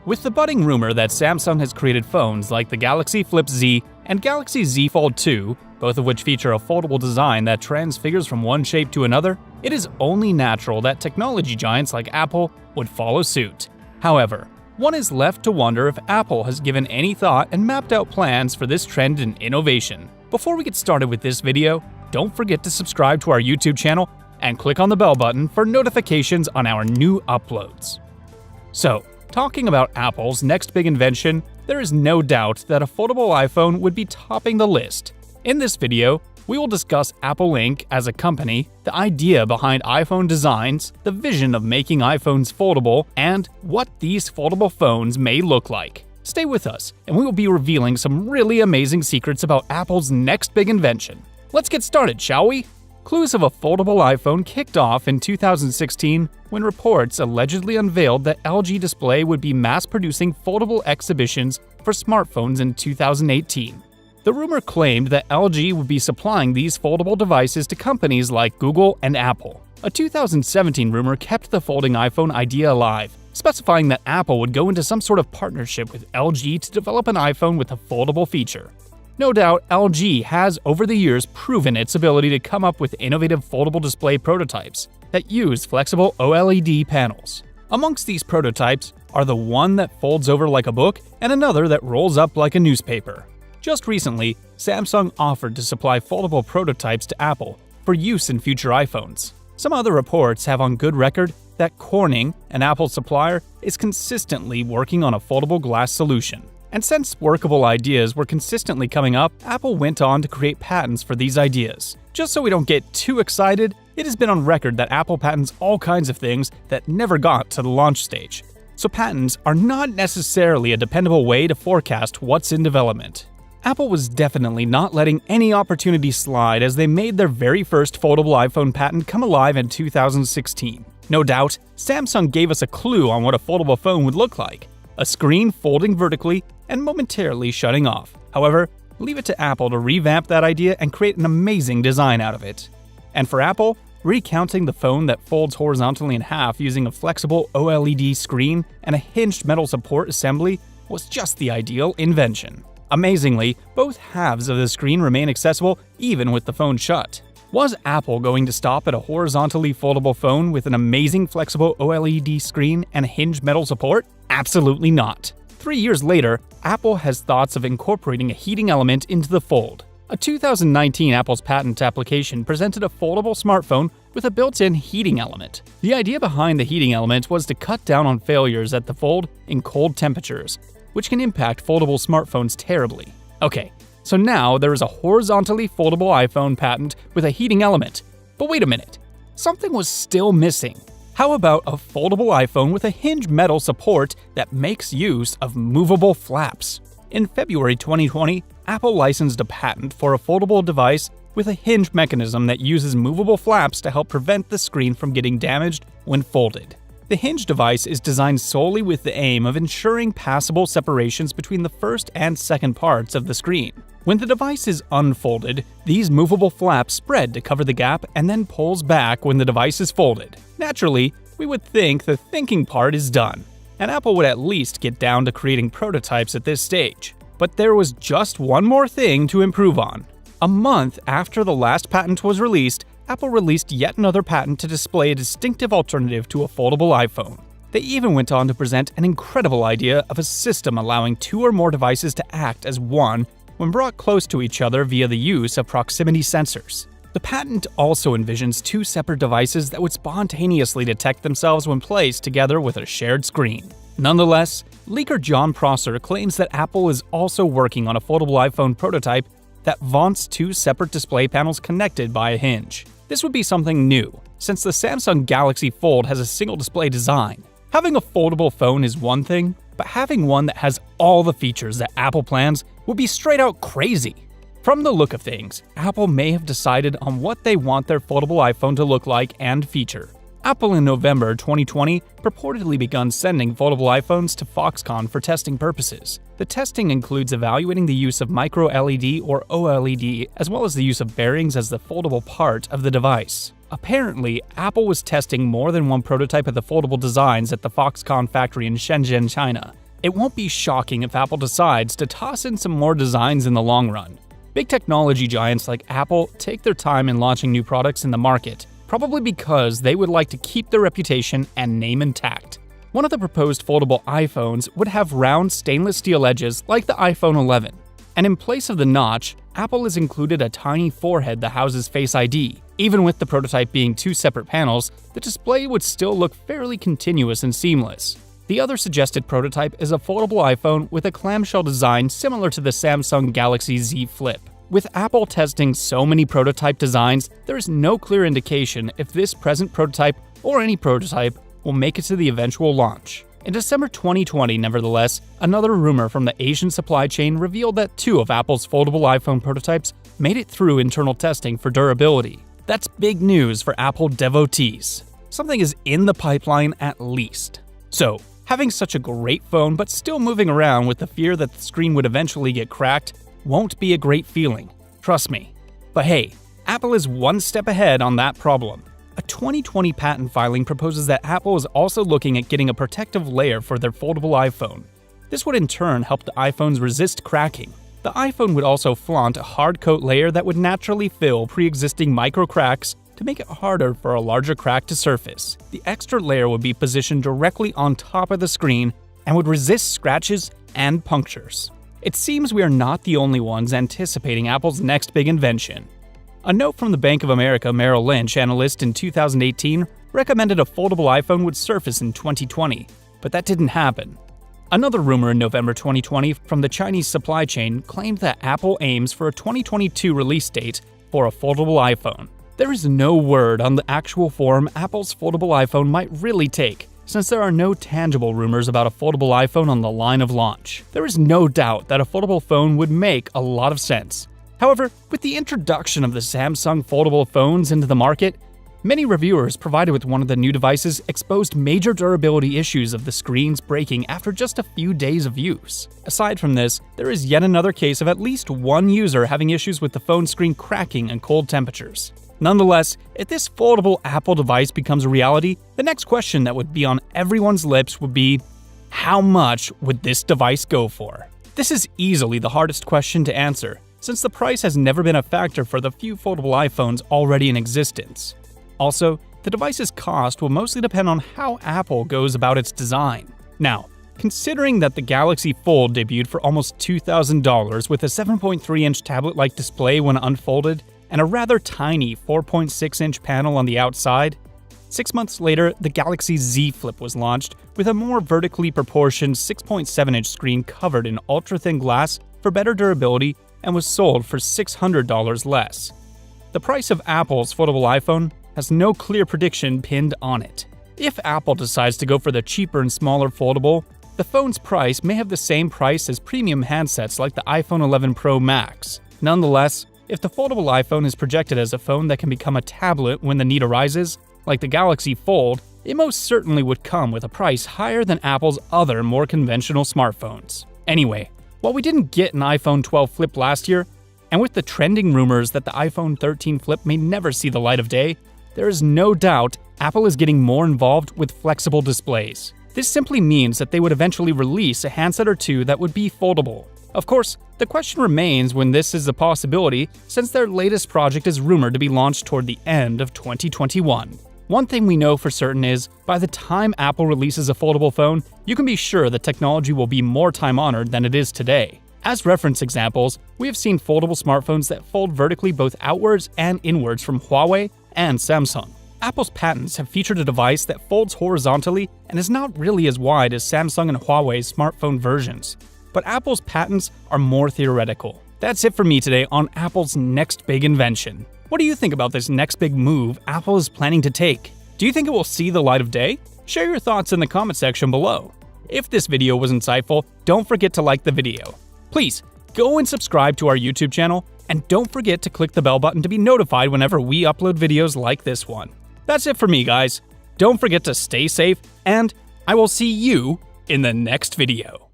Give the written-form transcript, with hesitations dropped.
With the budding rumor that Samsung has created phones like the Galaxy Flip Z and Galaxy Z Fold 2, both of which feature a foldable design that transfigures from one shape to another, it is only natural that technology giants like Apple would follow suit. However, one is left to wonder if Apple has given any thought and mapped out plans for this trend in innovation. Before we get started with this video, don't forget to subscribe to our YouTube channel and click on the bell button for notifications on our new uploads. So, talking about Apple's next big invention, there is no doubt that a foldable iPhone would be topping the list. In this video, we will discuss Apple Inc. as a company, the idea behind iPhone designs, the vision of making iPhones foldable, and what these foldable phones may look like. Stay with us, and we will be revealing some really amazing secrets about Apple's next big invention. Let's get started, shall we? Clues of a foldable iPhone kicked off in 2016 when reports allegedly unveiled that LG Display would be mass-producing foldable exhibitions for smartphones in 2018. The rumor claimed that LG would be supplying these foldable devices to companies like Google and Apple. A 2017 rumor kept the folding iPhone idea alive, specifying that Apple would go into some sort of partnership with LG to develop an iPhone with a foldable feature. No doubt, LG has over the years proven its ability to come up with innovative foldable display prototypes that use flexible OLED panels. Amongst these prototypes are the one that folds over like a book and another that rolls up like a newspaper. Just recently, Samsung offered to supply foldable prototypes to Apple for use in future iPhones. Some other reports have on good record that Corning, an Apple supplier, is consistently working on a foldable glass solution. And since workable ideas were consistently coming up, Apple went on to create patents for these ideas. Just so we don't get too excited, it has been on record that Apple patents all kinds of things that never got to the launch stage. So patents are not necessarily a dependable way to forecast what's in development. Apple was definitely not letting any opportunity slide as they made their very first foldable iPhone patent come alive in 2016. No doubt, Samsung gave us a clue on what a foldable phone would look like: a screen folding vertically and momentarily shutting off. However, leave it to Apple to revamp that idea and create an amazing design out of it. And for Apple, recounting the phone that folds horizontally in half using a flexible OLED screen and a hinged metal support assembly was just the ideal invention. Amazingly, both halves of the screen remain accessible even with the phone shut. Was Apple going to stop at a horizontally foldable phone with an amazing flexible OLED screen and hinged metal support? Absolutely not. 3 years later, Apple has thoughts of incorporating a heating element into the fold. A 2019 Apple's patent application presented a foldable smartphone with a built-in heating element. The idea behind the heating element was to cut down on failures at the fold in cold temperatures, which can impact foldable smartphones terribly. Okay, so now there is a horizontally foldable iPhone patent with a heating element. But wait a minute, something was still missing. How about a foldable iPhone with a hinged metal support that makes use of movable flaps? In February 2020, Apple licensed a patent for a foldable device with a hinge mechanism that uses movable flaps to help prevent the screen from getting damaged when folded. The hinge device is designed solely with the aim of ensuring passable separations between the first and second parts of the screen. When the device is unfolded, these movable flaps spread to cover the gap and then pulls back when the device is folded. Naturally, we would think the thinking part is done, and Apple would at least get down to creating prototypes at this stage. But there was just one more thing to improve on. A month after the last patent was released, Apple released yet another patent to display a distinctive alternative to a foldable iPhone. They even went on to present an incredible idea of a system allowing 2 or more devices to act as one when brought close to each other via the use of proximity sensors. The patent also envisions 2 separate devices that would spontaneously detect themselves when placed together with a shared screen. Nonetheless, leaker John Prosser claims that Apple is also working on a foldable iPhone prototype that vaunts 2 separate display panels connected by a hinge. This would be something new, since the Samsung Galaxy Fold has a single display design. Having a foldable phone is one thing, but having one that has all the features that Apple plans would be straight out crazy. From the look of things, Apple may have decided on what they want their foldable iPhone to look like and feature. Apple in November 2020 purportedly begun sending foldable iPhones to Foxconn for testing purposes. The testing includes evaluating the use of micro LED or OLED, as well as the use of bearings as the foldable part of the device. Apparently, Apple was testing more than one prototype of the foldable designs at the Foxconn factory in Shenzhen, China. it won't be shocking if Apple decides to toss in some more designs in the long run. Big technology giants like Apple take their time in launching new products in the market, probably because they would like to keep their reputation and name intact. One of the proposed foldable iPhones would have round stainless steel edges like the iPhone 11. And in place of the notch, Apple has included a tiny forehead that houses Face ID. Even with the prototype being two separate panels, the display would still look fairly continuous and seamless. The other suggested prototype is a foldable iPhone with a clamshell design similar to the Samsung Galaxy Z Flip. With Apple testing so many prototype designs, there is no clear indication if this present prototype or any prototype will make it to the eventual launch. In December 2020, nevertheless, another rumor from the Asian supply chain revealed that two of Apple's foldable iPhone prototypes made it through internal testing for durability. That's big news for Apple devotees. Something is in the pipeline at least. So, having such a great phone but still moving around with the fear that the screen would eventually get cracked won't be a great feeling. Trust me. But hey, Apple is one step ahead on that problem. A 2020 patent filing proposes that Apple is also looking at getting a protective layer for their foldable iPhone. This would in turn help the iPhones resist cracking. The iPhone would also flaunt a hard coat layer that would naturally fill pre-existing micro cracks to make it harder for a larger crack to surface. The extra layer would be positioned directly on top of the screen and would resist scratches and punctures. It seems we are not the only ones anticipating Apple's next big invention. A note from the Bank of America Merrill Lynch analyst in 2018 recommended a foldable iPhone would surface in 2020, but that didn't happen. Another rumor in November 2020 from the Chinese supply chain claimed that Apple aims for a 2022 release date for a foldable iPhone. There is no word on the actual form Apple's foldable iPhone might really take, since there are no tangible rumors about a foldable iPhone on the line of launch. There is no doubt that a foldable phone would make a lot of sense. However, with the introduction of the Samsung foldable phones into the market, many reviewers provided with one of the new devices exposed major durability issues of the screens breaking after just a few days of use. Aside from this, there is yet another case of at least one user having issues with the phone screen cracking in cold temperatures. Nonetheless, if this foldable Apple device becomes a reality, the next question that would be on everyone's lips would be, how much would this device go for? This is easily the hardest question to answer, since the price has never been a factor for the few foldable iPhones already in existence. Also, the device's cost will mostly depend on how Apple goes about its design. Now, considering that the Galaxy Fold debuted for almost $2,000 with a 7.3-inch tablet-like display when unfolded, and a rather tiny 4.6-inch panel on the outside, 6 months later, the Galaxy Z Flip was launched with a more vertically proportioned 6.7-inch screen covered in ultra-thin glass for better durability and was sold for $600 less. The price of Apple's foldable iPhone has no clear prediction pinned on it. If Apple decides to go for the cheaper and smaller foldable, the phone's price may have the same price as premium handsets like the iPhone 11 Pro Max. Nonetheless, if the foldable iPhone is projected as a phone that can become a tablet when the need arises, like the Galaxy Fold, it most certainly would come with a price higher than Apple's other more conventional smartphones. Anyway, while we didn't get an iPhone 12 Flip last year, and with the trending rumors that the iPhone 13 Flip may never see the light of day, there is no doubt Apple is getting more involved with flexible displays. This simply means that they would eventually release a handset or two that would be foldable. Of course, the question remains when this is a possibility, since their latest project is rumored to be launched toward the end of 2021. One thing we know for certain is, by the time Apple releases a foldable phone, you can be sure the technology will be more time-honored than it is today. As reference examples, we have seen foldable smartphones that fold vertically both outwards and inwards from Huawei and Samsung. Apple's patents have featured a device that folds horizontally and is not really as wide as Samsung and Huawei's smartphone versions. But Apple's patents are more theoretical. That's it for me today on Apple's next big invention. What do you think about this next big move Apple is planning to take? Do you think it will see the light of day? Share your thoughts in the comment section below. If this video was insightful, don't forget to like the video. Please, go and subscribe to our YouTube channel, and don't forget to click the bell button to be notified whenever we upload videos like this one. That's it for me, guys. Don't forget to stay safe, and I will see you in the next video.